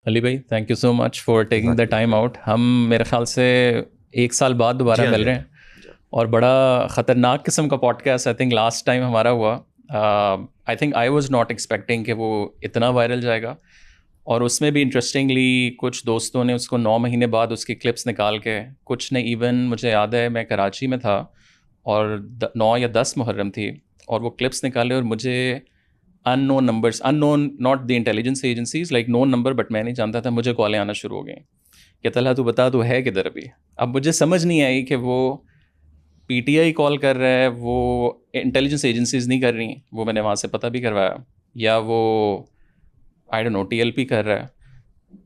علی بھائی thank you so much for taking the time out. ہم میرے خیال سے 1 سال بعد دوبارہ مل رہے ہیں اور بڑا خطرناک قسم کا podcast I think last time ہمارا ہوا. I think I was not expecting کہ وہ اتنا وائرل جائے گا, اور اس میں بھی انٹرسٹنگلی کچھ دوستوں نے اس کو 9 مہینے بعد اس کی کلپس نکال کے, کچھ نے ایون مجھے یاد ہے میں کراچی میں تھا اور 9 یا 10 محرم تھی, اور وہ کلپس نکالے اور مجھے unknown numbers, unknown not the intelligence agencies like known number, but میں نہیں جانتا تھا, مجھے کالیں آنا شروع ہو گئیں کہ طلحہ تو بتا تو ہے کدھر ابھی. اب مجھے سمجھ نہیں آئی کہ وہ پی ٹی آئی کال کر رہا ہے, وہ انٹیلیجنس ایجنسیز نہیں کر رہی, وہ میں نے وہاں سے پتہ بھی کروایا, یا وہ I don't know T L P کر رہا ہے.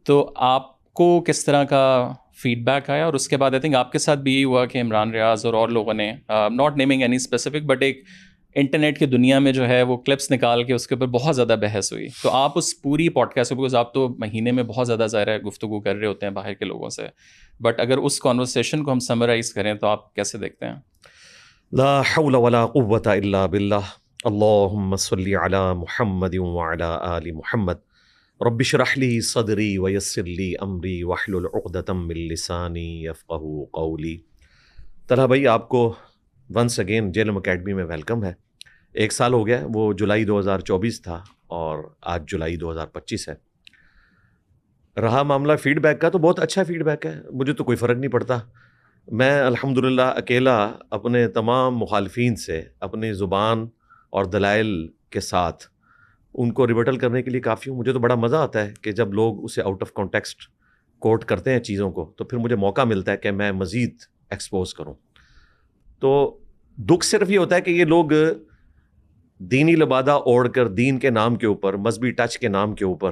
تو آپ کو کس طرح کا فیڈ بیک آیا؟ اور اس کے بعد آئی تھنک آپ کے ساتھ بھی یہی ہوا کہ عمران ریاض اور لوگوں نے, not naming any specific, but ایک انٹرنیٹ کی دنیا میں جو ہے وہ کلپس نکال کے اس کے اوپر بہت زیادہ بحث ہوئی. تو آپ اس پوری پوڈ کاسٹ, بیکاز آپ تو مہینے میں بہت زیادہ ظاہر ہے گفتگو کر رہے ہوتے ہیں باہر کے لوگوں سے, بٹ اگر اس کانورسیشن کو ہم سمرائز کریں تو آپ کیسے دیکھتے ہیں؟ لا حول ولا قوة الا باللہ. اللہم صلی علی محمد وعلی آل محمد. رب اشرح لی صدری ویسر لی امری واحلل عقدۃ من لسانی یفقہوا قولی. طلحہ بھائی آپ کو ونس اگین جیلم اکیڈمی میں ویلکم ہے. 1 سال ہو گیا, وہ جولائی 2024 تھا اور آج جولائی 2025 ہے. رہا معاملہ فیڈ بیک کا تو بہت اچھا فیڈ بیک ہے, مجھے تو کوئی فرق نہیں پڑتا. میں الحمدللہ اکیلا اپنے تمام مخالفین سے اپنی زبان اور دلائل کے ساتھ ان کو ریبٹل کرنے کے لیے کافی ہوں. مجھے تو بڑا مزہ آتا ہے کہ جب لوگ اسے آؤٹ آف کانٹیکسٹ کوٹ کرتے ہیں چیزوں کو, تو پھر مجھے موقع ملتا ہے کہ میں مزید ایکسپوز کروں. تو دکھ صرف یہ ہوتا ہے کہ یہ لوگ دینی لبادہ اوڑھ کر دین کے نام کے اوپر, مذہبی ٹچ کے نام کے اوپر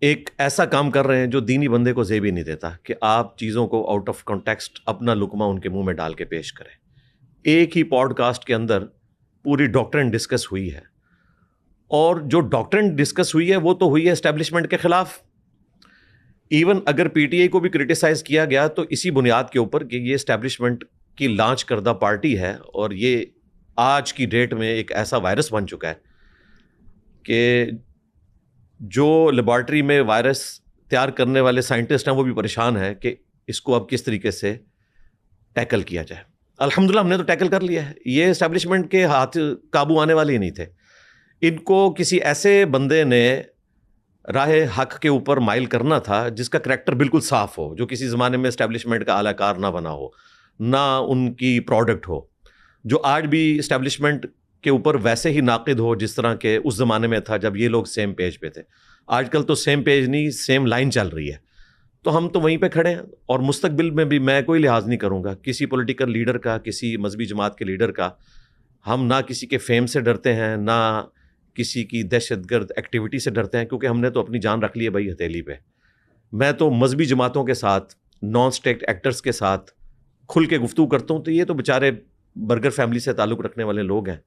ایک ایسا کام کر رہے ہیں جو دینی بندے کو زیب ہی نہیں دیتا کہ آپ چیزوں کو آؤٹ آف کانٹیکسٹ اپنا لقمہ ان کے منہ میں ڈال کے پیش کریں. ایک ہی پوڈ کاسٹ کے اندر پوری ڈاکٹرن ڈسکس ہوئی ہے, اور جو ڈاکٹرن ڈسکس ہوئی ہے وہ تو ہوئی ہے اسٹیبلشمنٹ کے خلاف. ایون اگر پی ٹی آئی کو بھی کرٹیسائز کیا گیا تو اسی بنیاد کے اوپر کہ یہ اسٹیبلشمنٹ کی لانچ کردہ پارٹی ہے, اور یہ آج کی ڈیٹ میں ایک ایسا وائرس بن چکا ہے کہ جو لیبارٹری میں وائرس تیار کرنے والے سائنٹسٹ ہیں وہ بھی پریشان ہیں کہ اس کو اب کس طریقے سے ٹیکل کیا جائے. الحمدللہ ہم نے تو ٹیکل کر لیا ہے. یہ اسٹیبلشمنٹ کے ہاتھ قابو آنے والے ہی نہیں تھے. ان کو کسی ایسے بندے نے راہ حق کے اوپر مائل کرنا تھا جس کا کریکٹر بالکل صاف ہو, جو کسی زمانے میں اسٹیبلشمنٹ کا اعلی کار نہ بنا ہو, نہ ان کی پروڈکٹ ہو, جو آج بھی اسٹیبلشمنٹ کے اوپر ویسے ہی ناقد ہو جس طرح کے اس زمانے میں تھا جب یہ لوگ سیم پیج پہ تھے. آج کل تو سیم پیج نہیں, سیم لائن چل رہی ہے. تو ہم تو وہیں پہ کھڑے ہیں, اور مستقبل میں بھی میں کوئی لحاظ نہیں کروں گا کسی پولیٹیکل لیڈر کا, کسی مذہبی جماعت کے لیڈر کا. ہم نہ کسی کے فیم سے ڈرتے ہیں, نہ کسی کی دہشت گرد ایکٹیویٹی سے ڈرتے ہیں, کیونکہ ہم نے تو اپنی جان رکھ لی ہے بھائی ہتھیلی پہ. میں تو مذہبی جماعتوں کے ساتھ, نان اسٹیٹ ایکٹرز کے ساتھ کھل کے گفتگو کرتا ہوں. تو یہ تو بیچارے برگر فیملی سے تعلق رکھنے والے لوگ ہیں,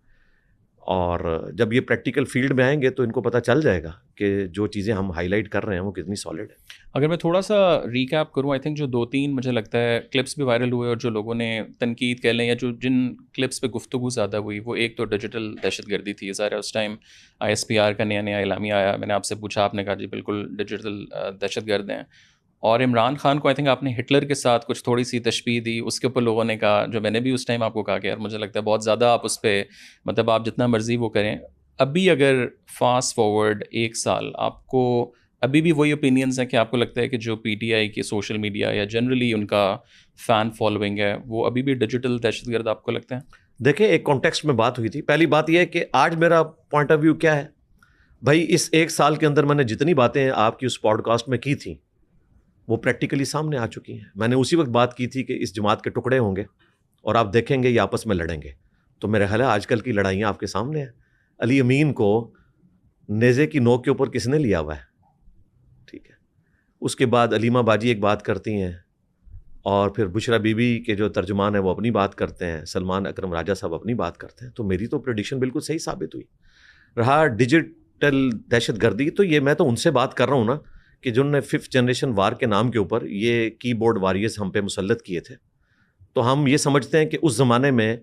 اور جب یہ پریکٹیکل فیلڈ میں آئیں گے تو ان کو پتہ چل جائے گا کہ جو چیزیں ہم ہائی لائٹ کر رہے ہیں وہ کتنی سالڈ ہے. اگر میں تھوڑا سا ریکیپ کروں, آئی تھنک جو 2-3 مجھے لگتا ہے کلپس بھی وائرل ہوئے, اور جو لوگوں نے تنقید کہہ لیں یا جو جن کلپس پہ گفتگو زیادہ ہوئی, وہ ایک تو ڈیجیٹل دہشت گردی تھی. ظاہر ہے اس time I S P R کا نیا اعلامیہ آیا, میں نے آپ سے پوچھا, آپ نے کہا جی بالکل ڈیجیٹل دہشت گرد ہیں. اور عمران خان کو آئی تھنک آپ نے ہٹلر کے ساتھ کچھ تھوڑی سی تشبیہ دی, اس کے اوپر لوگوں نے کہا, جو میں نے بھی اس ٹائم آپ کو کہا کہ یار مجھے لگتا ہے بہت زیادہ آپ اس پہ, مطلب آپ جتنا مرضی وہ کریں. ابھی اگر فاسٹ فارورڈ 1 سال, آپ کو ابھی بھی وہی اوپینینز ہیں کہ آپ کو لگتا ہے کہ جو پی ٹی آئی کی سوشل میڈیا یا جنرلی ان کا فین فالوئنگ ہے وہ ابھی بھی ڈیجیٹل دہشت گرد آپ کو لگتا ہے؟ دیکھیں, ایک کانٹیکسٹ میں بات ہوئی تھی. پہلی بات یہ ہے کہ آج میرا پوائنٹ آف ویو کیا ہے بھائی. اس 1 سال کے اندر میں نے جتنی باتیں آپ کی اس پوڈ کاسٹ میں کی تھیں وہ پریکٹیکلی سامنے آ چکی ہیں. میں نے اسی وقت بات کی تھی کہ اس جماعت کے ٹکڑے ہوں گے اور آپ دیکھیں گے یہ آپس میں لڑیں گے. تو میرا خیال ہے آج کل کی لڑائیاں آپ کے سامنے ہیں. علی امین کو نیزے کی نوک کے اوپر کس نے لیا ہوا ہے؟ ٹھیک ہے. اس کے بعد علیمہ باجی ایک بات کرتی ہیں, اور پھر بشرا بی بی کے جو ترجمان ہیں وہ اپنی بات کرتے ہیں, سلمان اکرم راجہ صاحب اپنی بات کرتے ہیں. تو میری تو پریڈکشن بالکل صحیح ثابت ہوئی. رہا ڈیجیٹل دہشت گردی, تو یہ میں تو ان سے بات کر رہا ہوں نا کہ جنہوں نے 5th جنریشن وار کے نام کے اوپر یہ کی بورڈ واریئرز ہم پہ مسلط کیے تھے. تو ہم یہ سمجھتے ہیں کہ اس زمانے میں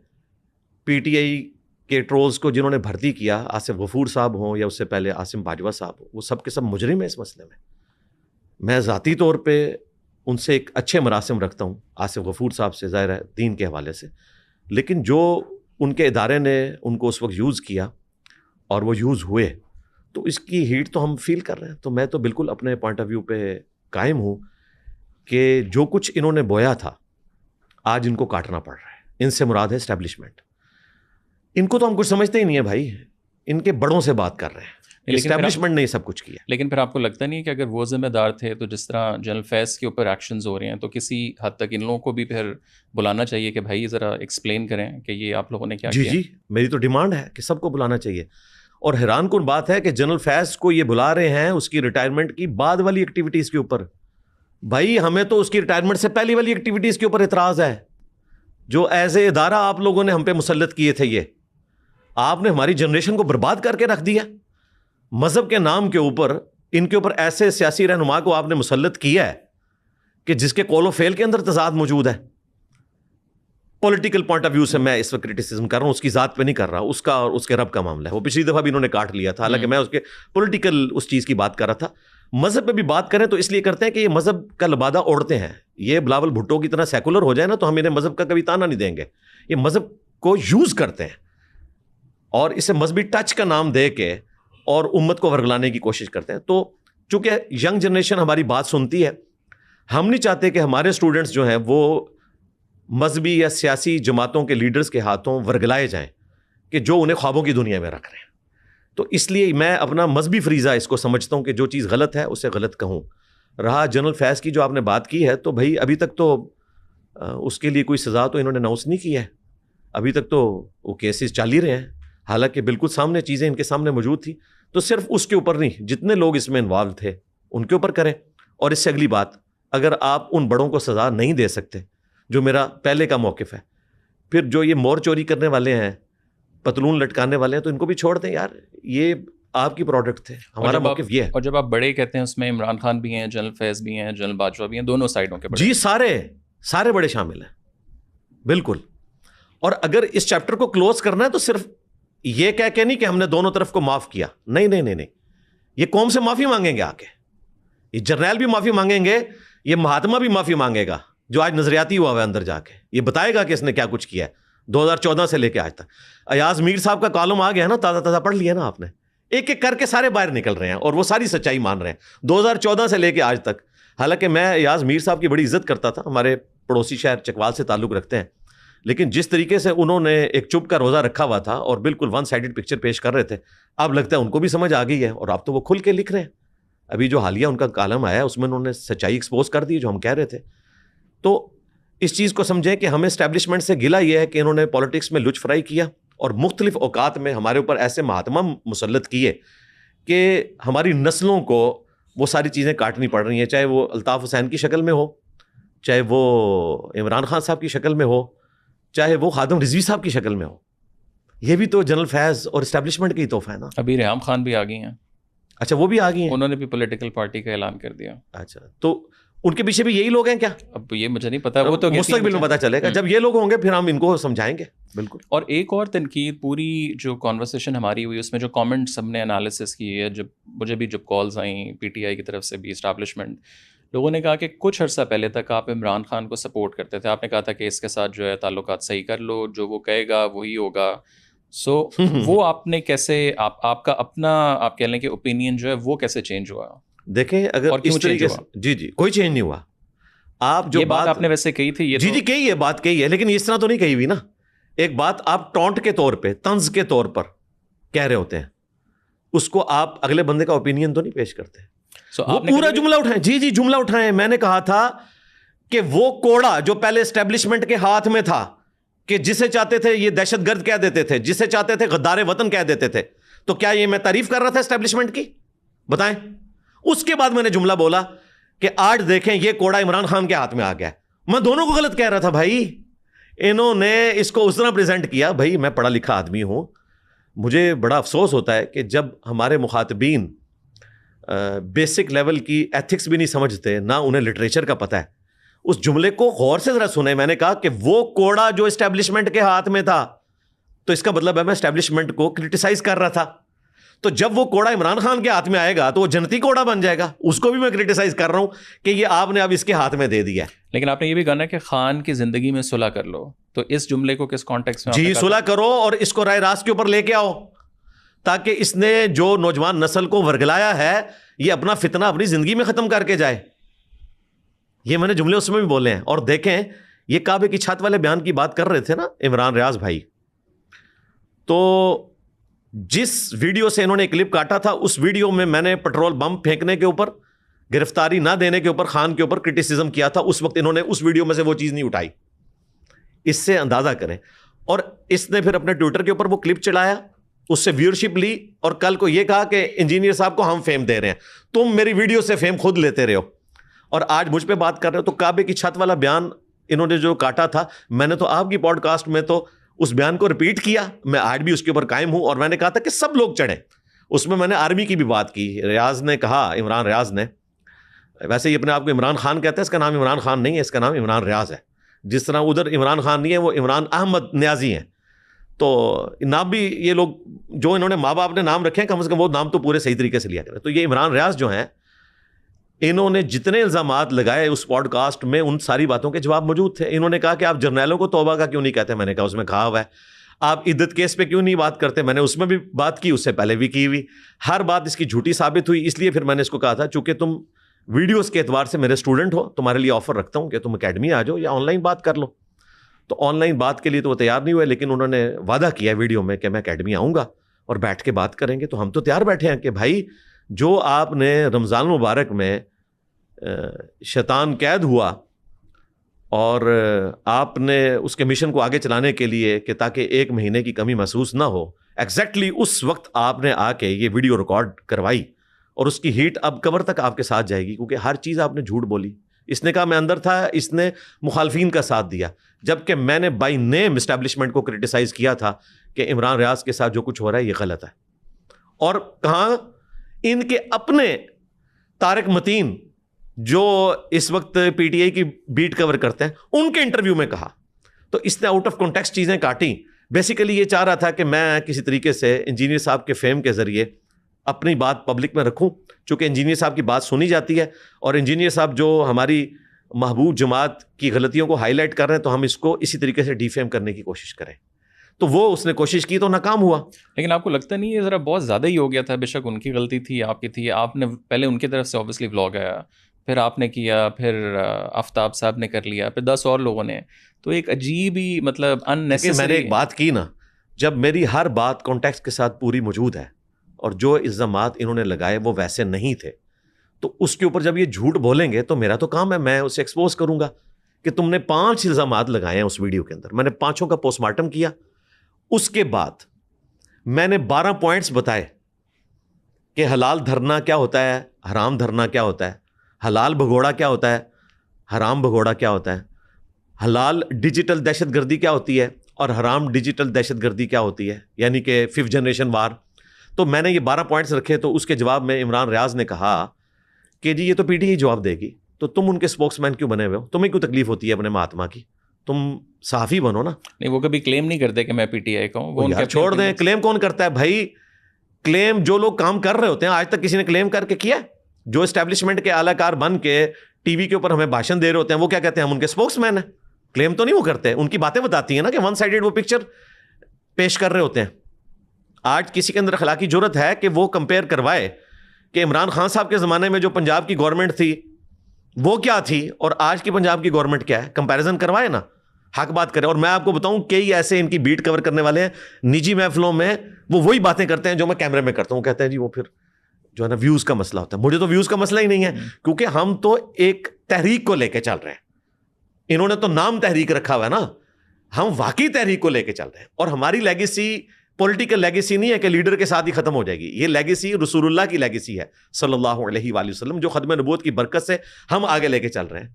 پی ٹی آئی کہ ٹرولز کو جنہوں نے بھرتی کیا، آصف غفور صاحب ہوں یا اس سے پہلے عاصم باجوہ صاحب ہوں، وہ سب کے سب مجرم ہیں اس مسئلے میں. میں ذاتی طور پہ ان سے ایک اچھے مراسم رکھتا ہوں، آصف غفور صاحب سے، ظاہر ہے دین کے حوالے سے، لیکن جو ان کے ادارے نے ان کو اس وقت یوز کیا اور وہ یوز ہوئے، تو اس کی ہیٹ تو ہم فیل کر رہے ہیں. تو میں تو بالکل اپنے پوائنٹ آف ویو پہ قائم ہوں کہ جو کچھ انہوں نے بویا تھا آج ان کو کاٹنا پڑ رہا ہے. ان سے مراد ہے اسٹیبلشمنٹ. ان کو تو ہم کچھ سمجھتے ہی نہیں ہے بھائی، ان کے بڑوں سے بات کر رہے ہیں. اسٹیبلشمنٹ نے یہ سب کچھ کیا. لیکن پھر آپ کو لگتا نہیں ہے کہ اگر وہ ذمہ دار تھے تو جس طرح جنرل فیض کے اوپر ایکشنز ہو رہے ہیں تو کسی حد تک ان لوگوں کو بھی پھر بلانا چاہیے کہ بھائی ذرا ایکسپلین کریں کہ یہ آپ لوگوں نے کیا کیا؟ جی میری تو ڈیمانڈ ہے کہ سب کو بلانا چاہیے. اور حیران کن بات ہے کہ جنرل فیض کو یہ بلا رہے ہیں اس کی ریٹائرمنٹ کی بعد والی ایکٹیویٹیز کے اوپر. بھائی ہمیں تو اس کی ریٹائرمنٹ سے پہلی والی ایکٹیویٹیز کے اوپر اعتراض ہے جو ایز اے ادارہ آپ لوگوں نے ہم پہ مسلط کیے تھے. یہ آپ نے ہماری جنریشن کو برباد کر کے رکھ دیا. مذہب کے نام کے اوپر ان کے اوپر ایسے سیاسی رہنما کو آپ نے مسلط کیا ہے کہ جس کے قول و فعل کے اندر تضاد موجود ہے. پولیٹیکل پوائنٹ آف ویو سے میں اس وقت کرٹیسزم کر رہا ہوں، اس کی ذات پہ نہیں کر رہا. اس کا اور اس کے رب کا معاملہ ہے. وہ پچھلی دفعہ بھی انہوں نے کاٹ لیا تھا، حالانکہ میں اس کے پولیٹیکل اس چیز کی بات کر رہا تھا. مذہب پہ بھی بات کریں تو اس لیے کرتے ہیں کہ یہ مذہب کا لبادہ اوڑھتے ہیں. یہ بلاول بھٹو کی طرح سیکولر ہو جائے نا تو ہم انہیں مذہب کا کبھی تانا نہیں دیں گے. یہ مذہب کو یوز کرتے ہیں اور اسے مذہبی ٹچ کا نام دے کے اور امت کو ورگلانے کی کوشش کرتے ہیں. تو چونکہ ینگ جنریشن ہماری بات سنتی ہے، ہم نہیں چاہتے کہ ہمارے اسٹوڈنٹس جو ہیں وہ مذہبی یا سیاسی جماعتوں کے لیڈرز کے ہاتھوں ورگلائے جائیں کہ جو انہیں خوابوں کی دنیا میں رکھ رہے ہیں. تو اس لیے میں اپنا مذہبی فریضہ اس کو سمجھتا ہوں کہ جو چیز غلط ہے اسے غلط کہوں. رہا جنرل فیض کی جو آپ نے بات کی ہے، تو بھائی ابھی تک تو اس کے لیے کوئی سزا تو انہوں نے اناؤنس نہیں کی ہے. ابھی تک تو وہ کیسز چل ہی رہے ہیں، حالانکہ بالکل سامنے چیزیں ان کے سامنے موجود تھی. تو صرف اس کے اوپر نہیں، جتنے لوگ اس میں انوالو تھے ان کے اوپر کریں. اور اس سے اگلی بات، اگر آپ ان بڑوں کو سزا نہیں دے سکتے، جو میرا پہلے کا موقف ہے، پھر جو یہ مور چوری کرنے والے ہیں، پتلون لٹکانے والے ہیں، تو ان کو بھی چھوڑ دیں یار. یہ آپ کی پروڈکٹ تھے، ہمارا موقف یہ ہے. اور جب آپ بڑے کہتے ہیں اس میں عمران خان بھی ہیں، جنرل فیض بھی ہیں، جنرل باجوہ بھی ہیں، دونوں سائڈوں کے بڑے. جی سارے بڑے شامل ہیں بالکل. اور اگر اس چیپٹر کو کلوز کرنا ہے تو صرف یہ کہہ کے نہیں کہ ہم نے دونوں طرف کو معاف کیا. نہیں، یہ قوم سے معافی مانگیں گے آ کے، یہ جرنیل بھی معافی مانگیں گے، یہ مہاتما بھی معافی مانگے گا جو آج نظریاتی ہوا ہوا ہے اندر جا کے. یہ بتائے گا کہ اس نے کیا کچھ کیا ہے 2014 سے لے کے آج تک. ایاز میر صاحب کا کالم آ گیا نا، تازہ پڑھ لیا نا آپ نے. ایک ایک کر کے سارے باہر نکل رہے ہیں اور وہ ساری سچائی مان رہے ہیں 2014 سے لے کے آج تک. حالانکہ میں ایاز میر صاحب کی بڑی عزت کرتا تھا، ہمارے پڑوسی شہر چکوال سے تعلق رکھتے ہیں، لیکن جس طریقے سے انہوں نے ایک چپ کا روزہ رکھا ہوا تھا اور بالکل ون سائیڈڈ پکچر پیش کر رہے تھے، اب لگتا ہے ان کو بھی سمجھ آ گئی ہے اور اب تو وہ کھل کے لکھ رہے ہیں. ابھی جو حالیہ ان کا کالم آیا اس میں انہوں نے سچائی ایکسپوز کر دی جو ہم کہہ رہے تھے. تو اس چیز کو سمجھیں کہ ہمیں اسٹیبلشمنٹ سے گلہ یہ ہے کہ انہوں نے پالیٹکس میں لچ فرائی کیا اور مختلف اوقات میں ہمارے اوپر ایسے مہاتما مسلط کیے کہ ہماری نسلوں کو وہ ساری چیزیں کاٹنی پڑ رہی ہیں، چاہے وہ الطاف حسین کی شکل میں ہو، چاہے وہ عمران خان صاحب کی شکل میں ہو، چاہے وہ خادم رضوی صاحب کی شکل میں ہو. یہ بھی تو جنرل فیض اور اسٹیبلشمنٹ کا ہی تحفہ ہے نا. ابھی ریحام خان بھی آ گئی ہیں. اچھا وہ بھی آ گئی ہیں، انہوں نے بھی پولیٹیکل پارٹی کا اعلان کر دیا. اچھا تو ان کے پیچھے بھی یہی لوگ ہیں کیا؟ اب یہ مجھے نہیں پتا، وہ تو مستقبل میں پتا چلے گا جب یہ لوگ ہوں گے، پھر ہم ان کو سمجھائیں گے. بالکل. اور ایک اور تنقید، پوری جو کانورسیشن ہماری ہوئی اس میں جو کامنٹس ہم نے انالیسس کی ہے، جب مجھے بھی جب کالز آئیں پی ٹی آئی کی طرف سے بھی، اسٹیبلشمنٹ لوگوں نے کہا کہ کچھ عرصہ پہلے تک آپ عمران خان کو سپورٹ کرتے تھے، آپ نے کہا تھا کہ اس کے ساتھ جو ہے تعلقات صحیح کر لو، جو وہ کہے گا وہی ہوگا. سو وہ آپ نے کیسے، آپ کا اپنا آپ کہہ لیں کہ اوپینین جو ہے وہ کیسے چینج ہوا؟ دیکھیں اگر اس طریقے سے جی کوئی چینج نہیں ہوا. آپ جو بات آپ نے ویسے کہی تھی، یہ جی کہی ہے، بات کہی ہے، لیکن اس طرح تو نہیں کہی ہوئی نا. ایک بات آپ ٹونٹ کے طور پہ، طنز کے طور پر کہہ رہے ہوتے ہیں، اس کو آپ اگلے بندے کا اوپینین تو نہیں پیش کرتے. وہ پورا جملہ اٹھائیں. جی جملہ اٹھائیں. میں نے کہا تھا کہ وہ کوڑا جو پہلے اسٹیبلشمنٹ کے ہاتھ میں تھا، کہ جسے چاہتے تھے یہ دہشت گرد کہہ دیتے تھے، جسے چاہتے تھے غدار وطن کہہ دیتے تھے، تو کیا یہ میں تعریف کر رہا تھا اسٹیبلشمنٹ کی؟ بتائیں. اس کے بعد میں نے جملہ بولا کہ آج دیکھیں یہ کوڑا عمران خان کے ہاتھ میں آ گیا. میں دونوں کو غلط کہہ رہا تھا بھائی. انہوں نے اس کو اس طرح پریزنٹ کیا. بھائی میں پڑھا لکھا آدمی ہوں، مجھے بڑا افسوس ہوتا ہے کہ جب ہمارے مخاطبین بیسک لیول کی ایتھکس بھی نہیں سمجھتے، نہ انہیں لٹریچر کا پتہ ہے. اس جملے کو غور سے ذرا سنیں. میں نے کہا کہ وہ کوڑا جو اسٹیبلشمنٹ کے ہاتھ میں تھا، تو اس کا مطلب ہے میں اسٹیبلشمنٹ کو کرٹیسائز کر رہا تھا. تو جب وہ کوڑا عمران خان کے ہاتھ میں آئے گا تو وہ جنتی کوڑا بن جائے گا. اس کو بھی میں کرٹیسائز کر رہا ہوں کہ یہ آپ نے اب اس کے ہاتھ میں دے دیا ہے. لیکن آپ نے یہ بھی کہا نا کہ خان کی زندگی میں صلح کر لو, تو اس جملے کو کس کانٹیکس میں؟ جی صلح کرو اور اس کو رائے راست کے اوپر لے کے آؤ, تاکہ اس نے جو نوجوان نسل کو ورگلایا ہے یہ اپنا فتنہ اپنی زندگی میں ختم کر کے جائے. یہ میں نے جملے اس میں بھی بولے ہیں. اور دیکھیں یہ کعبے کی چھت والے بیان کی بات کر رہے تھے نا عمران ریاض بھائی, تو جس ویڈیو سے انہوں نے کلپ کاٹا تھا اس ویڈیو میں نے پٹرول بم پھینکنے کے اوپر, گرفتاری نہ دینے کے اوپر خان کے اوپر کرٹیسزم کیا تھا. اس وقت انہوں نے اس ویڈیو میں سے وہ چیز نہیں اٹھائی. اس سے اندازہ کریں. اور اس نے پھر اپنے ٹویٹر کے اوپر وہ کلپ چڑھایا, اس سے ویورشپ لی, اور کل کو یہ کہا کہ انجینئر صاحب کو ہم فیم دے رہے ہیں, تم میری ویڈیو سے فیم خود لیتے رہے ہو, اور آج مجھ پہ بات کر رہے ہو. تو کعبے کی چھت والا بیان انہوں نے جو کاٹا تھا, میں نے تو آپ کی پوڈ کاسٹ میں تو اس بیان کو ریپیٹ کیا, میں آج بھی اس کے اوپر قائم ہوں, اور میں نے کہا تھا کہ سب لوگ چڑھیں. اس میں نے آرمی کی بھی بات کی. ریاض نے کہا, عمران ریاض نے, ویسے یہ اپنے آپ کو عمران خان کہتا ہے, اس کا نام عمران خان نہیں ہے, اس کا نام عمران ریاض ہے. جس طرح ادھر عمران خان نہیں ہے, وہ عمران احمد نیازی ہیں. تو نام بھی یہ لوگ جو انہوں نے ماں باپ نے نام رکھے ہیں, کم از کم وہ نام تو پورے صحیح طریقے سے لیا کریں. تو یہ عمران ریاض جو ہیں, انہوں نے جتنے الزامات لگائے اس پوڈ کاسٹ میں, ان ساری باتوں کے جواب موجود تھے. انہوں نے کہا کہ آپ جرنیلوں کو توبہ کا کیوں نہیں کہتے. میں نے کہا اس میں کہا ہوا ہے. آپ عدت کیس پہ کیوں نہیں بات کرتے. میں نے اس میں بھی بات کی, اس سے پہلے بھی کی ہوئی. ہر بات اس کی جھوٹی ثابت ہوئی. اس لیے پھر میں نے اس کو کہا تھا, چونکہ تم ویڈیوز کے اعتبار سے میرے اسٹوڈنٹ ہو, تمہارے لیے آفر رکھتا ہوں کہ تم اکیڈمی آ جاؤ یا آن لائن بات کر لو. تو آن لائن بات کے لیے تو وہ تیار نہیں ہوئے, لیکن انہوں نے وعدہ کیا ویڈیو میں کہ میں اکیڈمی آؤں گا اور بیٹھ کے بات کریں گے. تو ہم تو تیار بیٹھے ہیں کہ بھائی جو آپ نے رمضان مبارک میں شیطان قید ہوا اور آپ نے اس کے مشن کو آگے چلانے کے لیے کہ تاکہ 1 مہینے کی کمی محسوس نہ ہو, ایگزیکٹلی اس وقت آپ نے آ کے یہ ویڈیو ریکارڈ کروائی, اور اس کی ہیٹ اب قبر تک آپ کے ساتھ جائے گی, کیونکہ ہر چیز آپ نے جھوٹ بولی. اس نے کہا میں اندر تھا, اس نے مخالفین کا ساتھ دیا, جبکہ میں نے بائی نیم اسٹیبلشمنٹ کو کرٹیسائز کیا تھا کہ عمران ریاض کے ساتھ جو کچھ ہو رہا ہے یہ غلط ہے. اور کہاں ان کے اپنے طارق متین جو اس وقت پی ٹی آئی کی بیٹ کور کرتے ہیں, ان کے انٹرویو میں کہا. تو اس نے آؤٹ آف کانٹیکسٹ چیزیں کاٹی. بیسیکلی یہ چاہ رہا تھا کہ میں کسی طریقے سے انجینئر صاحب کے فیم کے ذریعے اپنی بات پبلک میں رکھوں, چونکہ انجینئر صاحب کی بات سنی جاتی ہے, اور انجینئر صاحب جو ہماری محبوب جماعت کی غلطیوں کو ہائی لائٹ کر رہے ہیں, تو ہم اس کو اسی طریقے سے ڈی فیم کرنے کی کوشش کریں. تو وہ اس نے کوشش کی تو ناکام ہوا. لیکن آپ کو لگتا نہیں یہ ذرا بہت زیادہ ہی ہو گیا تھا؟ بے شک ان کی غلطی تھی, آپ کی تھی, آپ نے پہلے ان کی طرف سے اوبیسلی ولاگ آیا, پھر آپ نے کیا, پھر آفتاب صاحب نے کر لیا, پھر 10 اور لوگوں نے. تو ایک عجیب ہی مطلب اننیسیسری. میں نے ایک بات کی نا, جب میری ہر بات کانٹیکسٹ کے ساتھ پوری موجود ہے اور جو الزامات انہوں نے لگائے وہ ویسے نہیں تھے, تو اس کے اوپر جب یہ جھوٹ بولیں گے تو میرا تو کام ہے, میں اسے ایکسپوز کروں گا کہ تم نے 5 الزامات لگائے ہیں اس ویڈیو کے اندر. میں نے 5 کا پوسٹ مارٹم کیا. اس کے بعد میں نے 12 پوائنٹس بتائے کہ حلال دھرنا کیا ہوتا ہے, حرام دھرنا کیا ہوتا ہے, حلال بھگوڑا کیا ہوتا ہے, حرام بھگوڑا کیا ہوتا ہے, حلال ڈیجیٹل دہشت گردی کیا ہوتی ہے, اور حرام ڈیجیٹل دہشت گردی کیا ہوتی ہے, یعنی کہ 5th جنریشن وار. تو میں نے یہ 12 پوائنٹس رکھے. تو اس کے جواب میں عمران ریاض نے کہا کہ جی یہ تو پی ٹی آئی جواب دے گی, تو تم ان کے اسپوکس مین کیوں بنے ہوئے ہو, تمہیں کیوں تکلیف ہوتی ہے اپنے مہاتما کی, تم صحافی بنو نا. نہیں, وہ کبھی کلیم نہیں کرتے کہ میں پی ٹی آئی کا ہوں. وہ یار چھوڑ دیں, کلیم کون کرتا ہے بھائی. کلیم جو لوگ کام کر رہے ہوتے ہیں, آج تک کسی نے کلیم کر کے کیا؟ جو اسٹیبلشمنٹ کے اعلی کار بن کے ٹی وی کے اوپر ہمیں بھاشن دے رہے ہوتے ہیں, وہ کیا کہتے ہیں, ہم ان کے اسپوکس مین ہیں. کلیم تو نہیں وہ کرتے, ان کی باتیں بتاتی ہیں نا کہ 1 سائیڈڈ وہ پکچر پیش کر رہے ہوتے ہیں. آج کسی کے اندر اخلاقی جرت ہے کہ وہ کمپیئر کروائے کہ عمران خان صاحب کے زمانے میں جو پنجاب کی گورنمنٹ تھی وہ کیا تھی اور آج کی پنجاب کی گورنمنٹ کیا ہے, کمپیریزن کروائے نا, حق بات کرے. اور میں آپ کو بتاؤں کئی ایسے ان کی بیٹ کور کرنے والے ہیں نجی محفلوں میں, وہ وہی باتیں کرتے ہیں جو میں کیمرے میں کرتا ہوں. کہتے ہیں جی وہ پھر جو ہے نا ویوز کا مسئلہ ہوتا ہے. مجھے تو ویوز کا مسئلہ ہی نہیں ہے, کیونکہ ہم تو ایک تحریک کو لے کے چل رہے ہیں. انہوں نے تو نام تحریک رکھا ہوا ہے نا, ہم واقعی تحریک کو لے کے چل رہے ہیں. اور ہماری لیگیسی پولیٹیکل لیگیسی نہیں ہے کہ لیڈر کے ساتھ ہی ختم ہو جائے گی. یہ لیگیسی رسول اللہ کی لیگیسی ہے صلی اللہ علیہ وآلہ وسلم, جو ختم نبوت کی برکت سے ہم آگے لے کے چل رہے ہیں.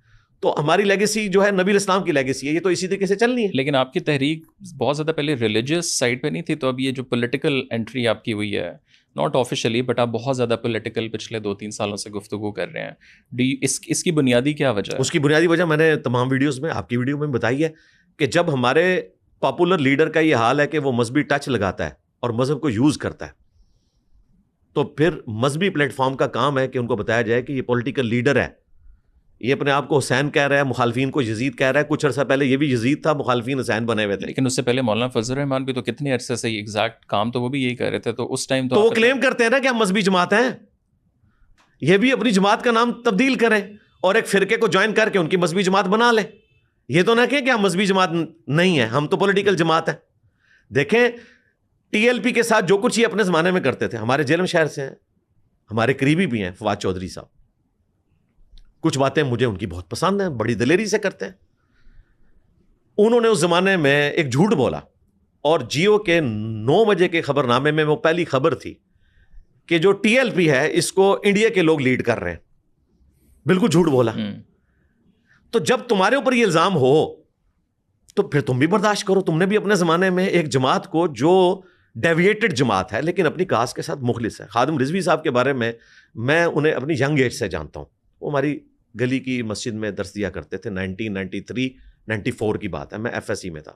تو ہماری لیگیسی جو ہے نبی الاسلام کی لیگیسی ہے, یہ تو اسی طریقے سے چلنی ہے. لیکن آپ کی تحریک بہت زیادہ پہلے ریلیجیس سائڈ پہ نہیں تھی, تو اب یہ جو پولیٹیکل انٹری آپ کی ہوئی ہے, ناٹ آفیشلی بٹ آپ بہت زیادہ پولیٹیکل پچھلے 2-3 سالوں سے گفتگو کر رہے ہیں. اس کی بنیادی کیا وجہ ہے؟ اس کی بنیادی وجہ میں نے تمام ویڈیوز میں, آپ کی ویڈیو میں بتائی ہے کہ جب ہمارے پاپولر لیڈر کا یہ حال ہے کہ وہ مذہبی ٹچ لگاتا ہے اور مذہب کو یوز کرتا ہے, تو پھر مذہبی پلیٹ فارم کا کام ہے کہ ان کو بتایا جائے کہ یہ پولیٹیکل لیڈر ہے, یہ اپنے آپ کو حسین کہہ رہا ہے, مخالفین کو یزید کہہ رہا ہے. کچھ عرصہ پہلے یہ بھی یزید تھا, مخالفین حسین بنے ہوئے تھے. لیکن اس سے پہلے مولانا فضل الرحمان بھی تو کتنے عرصے سے ایگزیکٹ کام تو وہ بھی یہی کہہ رہے تھے, تو اس ٹائم تو وہ کلیم کرتے ہیں نا کہ ہم مذہبی جماعت ہیں, یہ بھی اپنی جماعت کا نام تبدیل کریں اور ایک فرقے کو جوائن کر کے ان کی مذہبی جماعت بنا لیں. یہ تو نہ کہیں کہ ہم مذہبی جماعت نہیں ہیں, ہم تو پولیٹیکل جماعت ہیں. دیکھیں ٹی ایل پی کے ساتھ جو کچھ یہ اپنے زمانے میں کرتے تھے, ہمارے جیلم شہر سے ہیں, ہمارے قریبی بھی ہیں فواد چودھری صاحب, کچھ باتیں مجھے ان کی بہت پسند ہیں, بڑی دلیری سے کرتے ہیں. انہوں نے اس زمانے میں ایک جھوٹ بولا اور جیو کے 9 بجے کے خبر نامے میں وہ پہلی خبر تھی کہ جو ٹی ایل پی ہے اس کو انڈیا کے لوگ لیڈ کر رہے ہیں. بالکل جھوٹ بولا. تو جب تمہارے اوپر یہ الزام ہو تو پھر تم بھی برداشت کرو. تم نے بھی اپنے زمانے میں ایک جماعت کو جو ڈیویٹڈ جماعت ہے لیکن اپنی کاز کے ساتھ مخلص ہے. خادم رضوی صاحب کے بارے میں انہیں اپنی ینگ ایج سے جانتا ہوں. وہ ہماری گلی کی مسجد میں درس دیا کرتے تھے. 1993-94 کی بات ہے, میں ایف ایس سی میں تھا.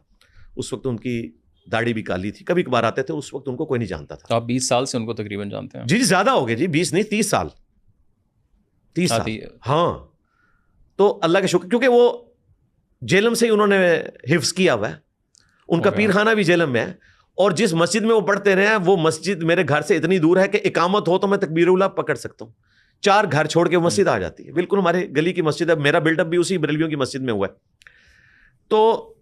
اس وقت ان کی داڑھی بھی کالی تھی, کبھی کبھار آتے تھے, اس وقت ان کو کوئی نہیں جانتا تھا. آپ 20 سال سے ان کو تقریباً جانتے ہیں؟ جی زیادہ ہو گئے جی, 20 نہیں 30 سال. 30 سال ہاں. تو اللہ کا شکر, کیونکہ وہ جیلم سے ہی انہوں نے حفظ کیا ہوا ہے, ان کا پیر خانہ بھی جیلم میں ہے, اور جس مسجد میں وہ پڑھتے رہے ہیں وہ مسجد میرے گھر سے اتنی دور ہے کہ اقامت ہو تو میں تکبیر اولیٰ پکڑ سکتا ہوں. 4 گھر چھوڑ کے وہ مسجد آ جاتی ہے. بالکل ہمارے گلی کی مسجد ہے, میرا بلڈ اپ بھی اسی بریلویوں کی مسجد میں ہوا ہے. تو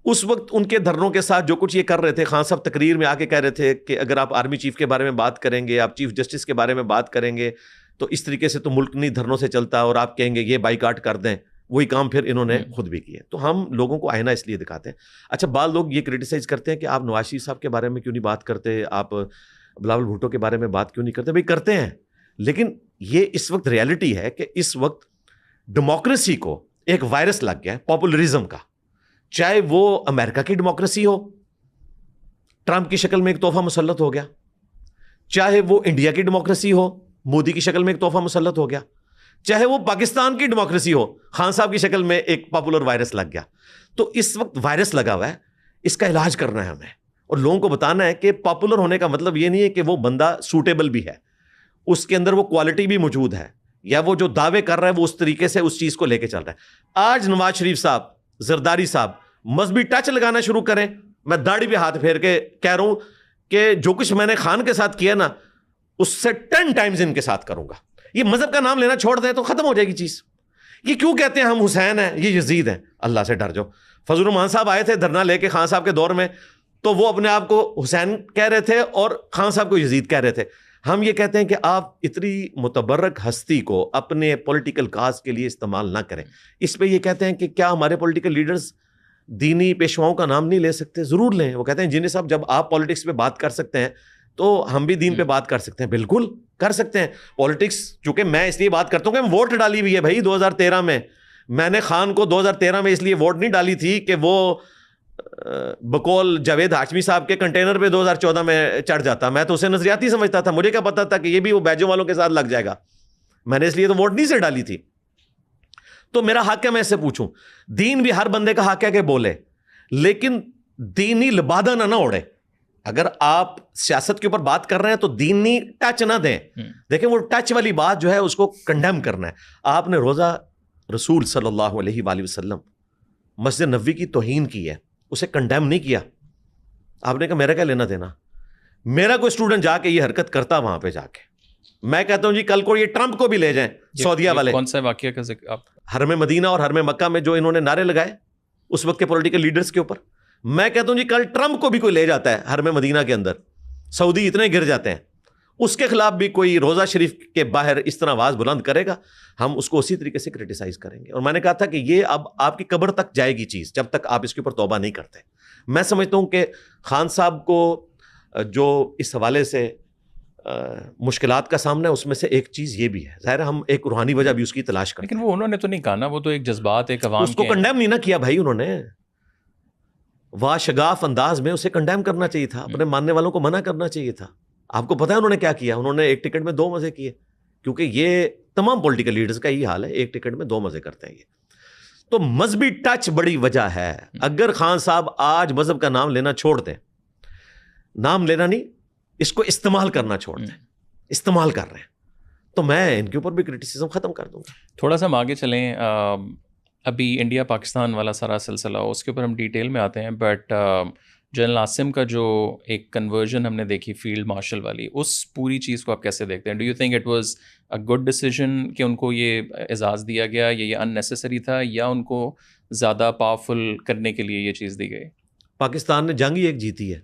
اس وقت ان کے دھرنوں کے ساتھ جو کچھ یہ کر رہے تھے, خان صاحب تقریر میں آ کے کہہ رہے تھے کہ اگر آپ آرمی چیف کے بارے میں بات کریں گے, آپ چیف جسٹس کے بارے میں بات کریں گے, تو اس طریقے سے تو ملک نہیں دھرنوں سے چلتا, اور آپ کہیں گے یہ بائیکاٹ کر دیں. وہی کام پھر انہوں نے خود بھی کیے. تو ہم لوگوں کو آئینہ اس لیے دکھاتے ہیں. اچھا, بعض لوگ یہ کرٹیسائز کرتے ہیں کہ آپ نواز شریف صاحب کے بارے میں کیوں نہیں بات کرتے, آپ بلاول بھٹو کے بارے میں بات کیوں نہیں کرتے. بھائی کرتے ہیں, لیکن یہ اس وقت ریالٹی ہے کہ اس وقت ڈیموکریسی کو ایک وائرس لگ گیا ہے, پاپولرزم کا. چاہے وہ امریکہ کی ڈیموکریسی ہو, ٹرمپ کی شکل میں ایک تحفہ مسلط ہو گیا, چاہے وہ انڈیا کی ڈیموکریسی ہو, مودی کی شکل میں ایک تحفہ مسلط ہو گیا, چاہے وہ پاکستان کی ڈیموکریسی ہو, خان صاحب کی شکل میں ایک پاپولر وائرس لگ گیا. تو اس وقت وائرس لگا ہوا ہے, اس کا علاج کرنا ہے ہمیں, اور لوگوں کو بتانا ہے کہ پاپولر ہونے کا مطلب یہ نہیں ہے کہ وہ بندہ سوٹیبل بھی ہے, اس کے اندر وہ کوالٹی بھی موجود ہے, یا وہ جو دعوے کر رہا ہے وہ اس طریقے سے اس چیز کو لے کے چل رہا ہے. آج نواز شریف صاحب, زرداری صاحب مذہبی ٹچ لگانا شروع کریں, میں داڑھی پہ ہاتھ پھیر کے کہہ رہا ہوں کہ جو کچھ میں نے خان کے ساتھ کیا نا, اس سے 10 ٹائمز ان کے ساتھ کروں گا. یہ مذہب کا نام لینا چھوڑ دیں تو ختم ہو جائے گی چیز. یہ کیوں کہتے ہیں ہم حسین ہیں, یہ یزید ہیں, اللہ سے ڈر جاؤ. فضل الرحمان صاحب آئے تھے دھرنا لے کے خان صاحب کے دور میں, تو وہ اپنے آپ کو حسین کہہ رہے تھے اور خان صاحب کو یزید کہہ رہے تھے. ہم یہ کہتے ہیں کہ آپ اتنی متبرک ہستی کو اپنے پولیٹیکل کاز کے لیے استعمال نہ کریں. اس پہ یہ کہتے ہیں کہ کیا ہمارے پولیٹیکل لیڈرز دینی پیشواؤں کا نام نہیں لے سکتے؟ ضرور لیں. وہ کہتے ہیں جنہیں صاحب جب آپ پالیٹکس پہ بات کر سکتے ہیں تو ہم بھی دین پہ بات کر سکتے ہیں. بالکل کر سکتے ہیں. پالیٹکس چونکہ میں اس لیے بات کرتا ہوں کہ ووٹ ڈالی ہوئی ہے بھائی 2013 میں. میں نے خان کو 2013 میں اس لیے ووٹ نہیں ڈالی تھی کہ وہ بقول جاوید ہاشمی صاحب کے کنٹینر پہ 2014 میں چڑھ جاتا. میں تو اسے نظریاتی سمجھتا تھا, مجھے کیا پتا تھا کہ یہ بھی وہ بیجوں والوں کے ساتھ لگ جائے گا. میں نے اس لیے تو ووٹ نہیں سے ڈالی تھی. تو میرا حق ہے میں اس سے پوچھوں. دین بھی ہر بندے کا حق ہے کہ بولے, لیکن دینی لبادہ نہ اڑے. اگر آپ سیاست کے اوپر بات کر رہے ہیں تو دینی ٹچ نہ دیں. دیکھیں وہ ٹچ والی بات جو ہے اس کو کنڈیم کرنا ہے. آپ نے روزہ رسول صلی اللہ علیہ وآلہ وسلم مسجد نبوی کی توہین کی ہے, اسے کنڈیم نہیں کیا. آپ نے کہا میرا کیا لینا دینا, میرا کوئی اسٹوڈنٹ جا کے یہ حرکت کرتا وہاں پہ جا کے, میں کہتا ہوں جی کل کو یہ ٹرمپ کو بھی لے جائیں سعودیہ والے. کون سا واقعہ کا ذکر آپ؟ حرم مدینہ اور حرم مکہ میں جو انہوں نے نعرے لگائے اس وقت کے پولیٹیکل لیڈرز کے اوپر. میں کہتا ہوں جی کل ٹرمپ کو بھی کوئی لے جاتا ہے حرم مدینہ کے اندر, سعودی اتنے گر جاتے ہیں, اس کے خلاف بھی کوئی روزہ شریف کے باہر اس طرح آواز بلند کرے گا, ہم اس کو اسی طریقے سے کرٹیسائز کریں گے. اور میں نے کہا تھا کہ یہ اب آپ کی قبر تک جائے گی چیز جب تک آپ اس کے اوپر توبہ نہیں کرتے. میں سمجھتا ہوں کہ خان صاحب کو جو اس حوالے سے مشکلات کا سامنا ہے اس میں سے ایک چیز یہ بھی ہے, ظاہر ہم ایک روحانی وجہ بھی اس کی تلاش کریں. لیکن وہ انہوں نے تو نہیں کہا نا, وہ تو ایک جذبات ایک عوام اس کو کنڈیم نہیں نہ کیا بھائی انہوں نے. واشگاف انداز میں اسے کنڈیم کرنا چاہیے تھا, اپنے ماننے والوں کو منع کرنا چاہیے تھا. آپ کو پتا ہے انہوں نے کیا کیا؟ انہوں نے ایک ٹکٹ میں 2 مزے کیے, کیونکہ یہ تمام پولیٹیکل لیڈرز کا یہ حال ہے, ایک ٹکٹ میں 2 مزے کرتے ہیں یہ. تو مذہبی ٹچ بڑی وجہ ہے. اگر خان صاحب آج مذہب کا نام لینا چھوڑ دیں, نام لینا نہیں, اس کو استعمال کرنا چھوڑ دیں, استعمال کر رہے ہیں, تو میں ان کے اوپر بھی کرٹیسزم ختم کر دوں گا. تھوڑا سا ہم آگے چلیں, ابھی انڈیا پاکستان والا سارا سلسلہ اس کے اوپر ہم ڈیٹیل میں آتے ہیں, بٹ جنرل عاصم کا جو ایک کنورژن ہم نے دیکھی فیلڈ مارشل والی, اس پوری چیز کو آپ کیسے دیکھتے ہیں؟ Do you think it was a good decision کہ ان کو یہ اعزاز دیا گیا, یہ ان نیسیسری تھا, یا ان کو زیادہ پاورفل کرنے کے لیے یہ چیز دی گئی؟ پاکستان نے جنگ ہی ایک جیتی ہے,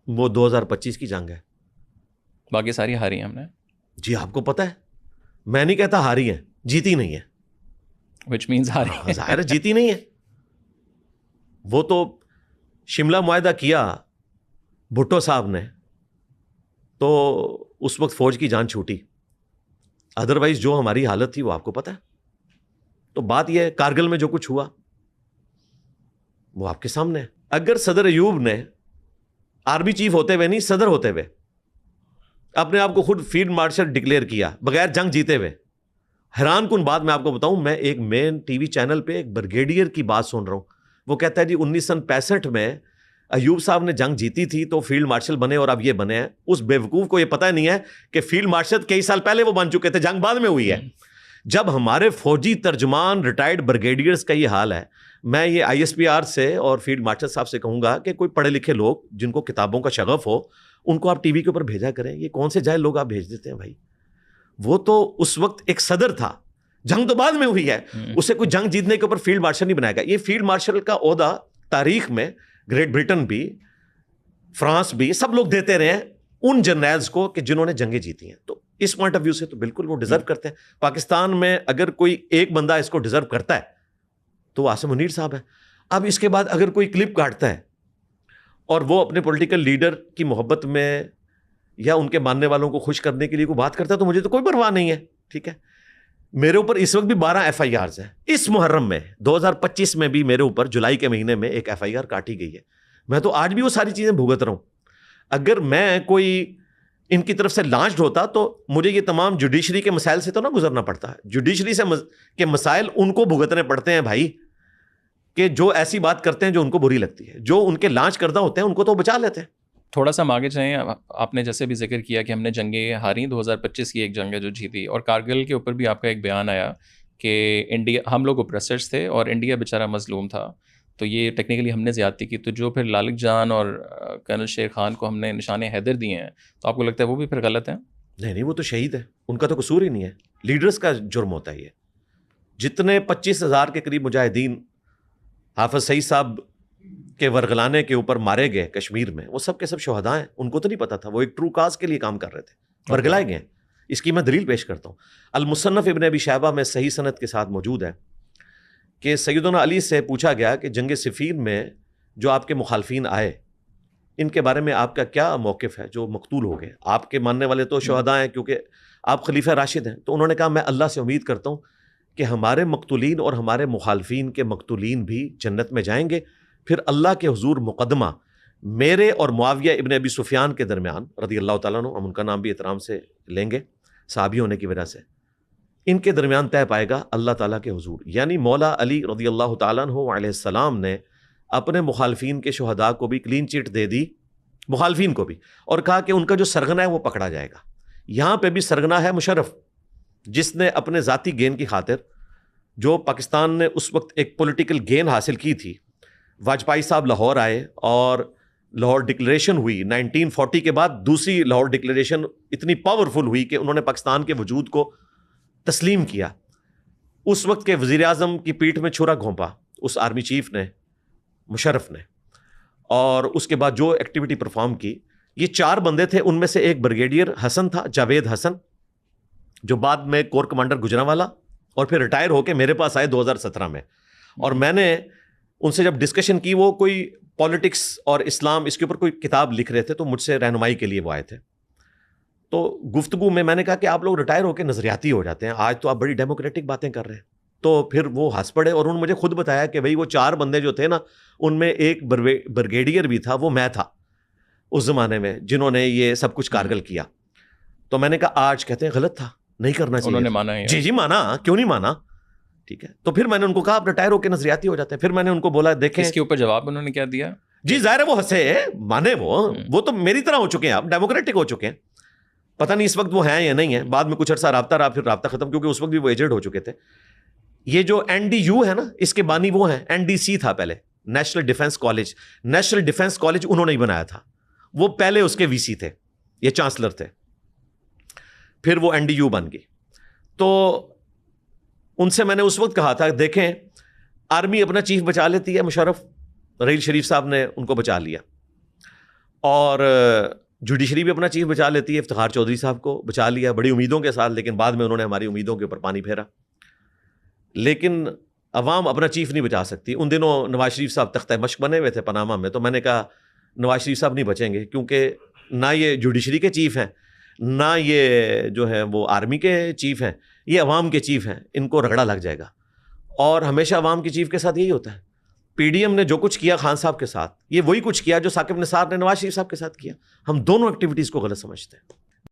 وہ 2025 کی جنگ ہے, باقی ساری ہاری ہیں ہم نے. جی آپ کو پتہ ہے, میں نہیں کہتا ہاری ہیں, جیتی نہیں ہے. which means ہاری, ظاہر ہے جیتی نہیں ہے. وہ تو شملہ معاہدہ کیا بھٹو صاحب نے تو اس وقت فوج کی جان چھوٹی, ادروائز جو ہماری حالت تھی وہ آپ کو پتہ ہے. تو بات یہ ہے, کارگل میں جو کچھ ہوا وہ آپ کے سامنے ہے. اگر صدر ایوب نے آرمی چیف ہوتے ہوئے نہیں, صدر ہوتے ہوئے اپنے آپ کو خود فیلڈ مارشل ڈکلیئر کیا بغیر جنگ جیتے ہوئے, حیران کن بات میں آپ کو بتاؤں, میں ایک مین ٹی وی چینل پہ ایک بریگیڈیئر کی بات سن رہا ہوں, وہ کہتا ہے جی 1965 میں ایوب صاحب نے جنگ جیتی تھی تو فیلڈ مارشل بنے اور اب یہ بنے ہیں. اس بیوقوف کو یہ پتہ نہیں ہے کہ فیلڈ مارشل کئی سال پہلے وہ بن چکے تھے, جنگ بعد میں ہوئی ہے. جب ہمارے فوجی ترجمان ریٹائرڈ بریگیڈیئرز کا یہ حال ہے, میں یہ آئی ایس پی آر سے اور فیلڈ مارشل صاحب سے کہوں گا کہ کوئی پڑھے لکھے لوگ جن کو کتابوں کا شغف ہو ان کو آپ ٹی وی کے اوپر بھیجا کریں. یہ کون سے جائے لوگ آپ بھیج دیتے ہیں بھائی؟ وہ تو اس وقت ایک صدر تھا, جنگ تو بعد میں ہوئی ہے, اسے کوئی جنگ جیتنے کے اوپر فیلڈ مارشل نہیں بنایا گیا. یہ فیلڈ مارشل کا عہدہ تاریخ میں گریٹ برٹن بھی, فرانس بھی, سب لوگ دیتے رہے ہیں ان جنرلز کو کہ جنہوں نے جنگیں جیتی ہیں. تو اس پوائنٹ آف ویو سے تو بالکل وہ ڈیزرو کرتے ہیں. پاکستان میں اگر کوئی ایک بندہ اس کو ڈیزرو کرتا ہے تو عاصم منیر صاحب ہے. اب اس کے بعد اگر کوئی کلپ کاٹتا ہے اور وہ اپنے پولیٹیکل لیڈر کی محبت میں یا ان کے ماننے والوں کو خوش کرنے کے لیے کوئی بات کرتا ہے تو مجھے تو کوئی پرواہ نہیں ہے, ٹھیک ہے. میرے اوپر اس وقت بھی 12 ایف آئی آرز ہیں. اس محرم میں 2025 میں بھی میرے اوپر جولائی کے مہینے میں ایک ایف آئی آر کاٹی گئی ہے. میں تو آج بھی وہ ساری چیزیں بھگت رہا ہوں. اگر میں کوئی ان کی طرف سے لانچڈ ہوتا تو مجھے یہ تمام جوڈیشری کے مسائل سے تو نہ گزرنا پڑتا. جوڈیشری سے کے مسائل ان کو بھگتنے پڑتے ہیں بھائی, کہ جو ایسی بات کرتے ہیں جو ان کو بری لگتی ہے. جو ان کے لانچ کردہ ہوتے ہیں ان کو تو بچا لیتے ہیں. تھوڑا سا ہم آگے چاہیں, آپ نے جیسے بھی ذکر کیا کہ ہم نے جنگیں ہاری, 2025 کی ایک جنگ ہے جو جیتی, اور کارگل کے اوپر بھی آپ کا ایک بیان آیا کہ انڈیا, ہم لوگ اوپریسرز تھے اور انڈیا بیچارہ مظلوم تھا, تو یہ ٹیکنیکلی ہم نے زیادتی کی. تو جو پھر لالک جان اور کرنل شیر خان کو ہم نے نشان حیدر دیے ہیں, تو آپ کو لگتا ہے وہ بھی پھر غلط ہے؟ نہیں, وہ تو شہید ہے, ان کا تو قصور ہی نہیں ہے. لیڈرز کا جرم ہوتا ہے یہ. جتنے 25,000 کے قریب مجاہدین حافظ سعید صاحب کے ورغلانے کے اوپر مارے گئے کشمیر میں, وہ سب کے سب شہداء ہیں. ان کو تو نہیں پتا تھا, وہ ایک ٹرو کاز کے لیے کام کر رہے تھے, ورغلائے گئے. اس کی میں دلیل پیش کرتا ہوں. المصنف ابن ابی شیبہ میں صحیح سند کے ساتھ موجود ہے کہ سیدنا علی سے پوچھا گیا کہ جنگ صفین میں جو آپ کے مخالفین آئے ان کے بارے میں آپ کا کیا موقف ہے جو مقتول ہو گئے؟ آپ کے ماننے والے تو شہداء ہیں کیونکہ آپ خلیفہ راشد ہیں. تو انہوں نے کہا میں اللہ سے امید کرتا ہوں کہ ہمارے مقتولین اور ہمارے مخالفین کے مقتولین بھی جنت میں جائیں گے, پھر اللہ کے حضور مقدمہ میرے اور معاویہ ابن ابی سفیان کے درمیان رضی اللہ تعالیٰ عنہ, ہم ان کا نام بھی احترام سے لیں گے صحابی ہونے کی وجہ سے, ان کے درمیان طے پائے گا اللہ تعالیٰ کے حضور. یعنی مولا علی رضی اللہ تعالیٰ عنہ علیہ السلام نے اپنے مخالفین کے شہداء کو بھی کلین چٹ دے دی, مخالفین کو بھی, اور کہا کہ ان کا جو سرغنہ ہے وہ پکڑا جائے گا. یہاں پہ بھی سرغنہ ہے مشرف, جس نے اپنے ذاتی گین کی خاطر, جو پاکستان نے اس وقت ایک پولیٹیکل گین حاصل کی تھی, واجپائی صاحب لاہور آئے اور لاہور ڈکلیریشن ہوئی 1940 کے بعد. دوسری لاہور ڈکلیریشن اتنی پاورفل ہوئی کہ انہوں نے پاکستان کے وجود کو تسلیم کیا. اس وقت کے وزیر اعظم کی پیٹھ میں چھرا گھونپا اس آرمی چیف نے, مشرف نے, اور اس کے بعد جو ایکٹیویٹی پرفارم کی. یہ 4 بندے تھے, ان میں سے ایک بریگیڈیئر حسن تھا, جاوید حسن, جو بعد میں کور کمانڈر گجرانوالا اور پھر ریٹائر ہو کے میرے پاس آئے 2017 میں. اور میں نے ان سے جب ڈسکشن کی, وہ کوئی پالیٹکس اور اسلام اس کے اوپر کوئی کتاب لکھ رہے تھے, تو مجھ سے رہنمائی کے لیے وہ آئے تھے. تو گفتگو میں نے کہا کہ آپ لوگ ریٹائر ہو کے نظریاتی ہو جاتے ہیں, آج تو آپ بڑی ڈیموکریٹک باتیں کر رہے ہیں. تو پھر وہ ہنس پڑے اور انہوں نے مجھے خود بتایا کہ بھائی وہ 4 بندے جو تھے نا, ان میں ایک بریگیڈیئر بھی تھا, وہ میں تھا اس زمانے میں, جنہوں نے یہ سب کچھ کارگل کیا. تو میں نے کہا آج کہتے ہیں غلط تھا, نہیں کرنا چاہیے. انہوں نے مانا ہے. جی مانا, کیوں نہیں مانا, ٹھیک ہے. تو پھر میں نے ان کو کہا آپ ریٹائر ہو کے نظریاتی ہو جاتے ہیں. پھر میں نے ان کو بولا دیکھیں, اس کے اوپر جواب انہوں نے کیا دیا؟ جی ظاہر ہے وہ ہنسے, مانے وہ تو میری طرح ہو چکے ہیں, آپ ڈیموکریٹک ہو چکے ہیں. پتہ نہیں اس وقت وہ ہیں یا نہیں ہیں, بعد میں کچھ عرصہ رابطہ رہا, پھر رابطہ ختم, کیونکہ اس وقت بھی وہ ایجڈ ہو چکے تھے. یہ جو NDU ہے نا, اس کے بانی وہ ہیں, NDC تھا پہلے, national defence college. National defence college انہوں نے ہی بنایا تھا, وہ پہلے اس کے VC تھے, یہ چانسلر تھے, پھر وہ NDU بن گئی. تو ان سے میں نے اس وقت کہا تھا دیکھیں آرمی اپنا چیف بچا لیتی ہے, مشرف رحیل شریف صاحب نے ان کو بچا لیا, اور جوڈیشری بھی اپنا چیف بچا لیتی ہے, افتخار چودھری صاحب کو بچا لیا بڑی امیدوں کے ساتھ, لیکن بعد میں انہوں نے ہماری امیدوں کے اوپر پانی پھیرا. لیکن عوام اپنا چیف نہیں بچا سکتی. ان دنوں نواز شریف صاحب تختہ مشق بنے ہوئے تھے پاناما میں, تو میں نے کہا نواز شریف صاحب نہیں بچیں گے, کیونکہ نہ یہ جوڈیشری کے چیف ہیں, نہ یہ جو ہے وہ آرمی کے چیف ہیں, یہ عوام کے چیف ہیں, ان کو رگڑا لگ جائے گا. اور ہمیشہ عوام کے چیف کے ساتھ یہی ہوتا ہے. PDM نے جو کچھ کیا خان صاحب کے ساتھ, یہ وہی کچھ کیا جو ثاقب نثار نے نواز شریف صاحب کے ساتھ کیا. ہم دونوں ایکٹیویٹیز کو غلط سمجھتے ہیں.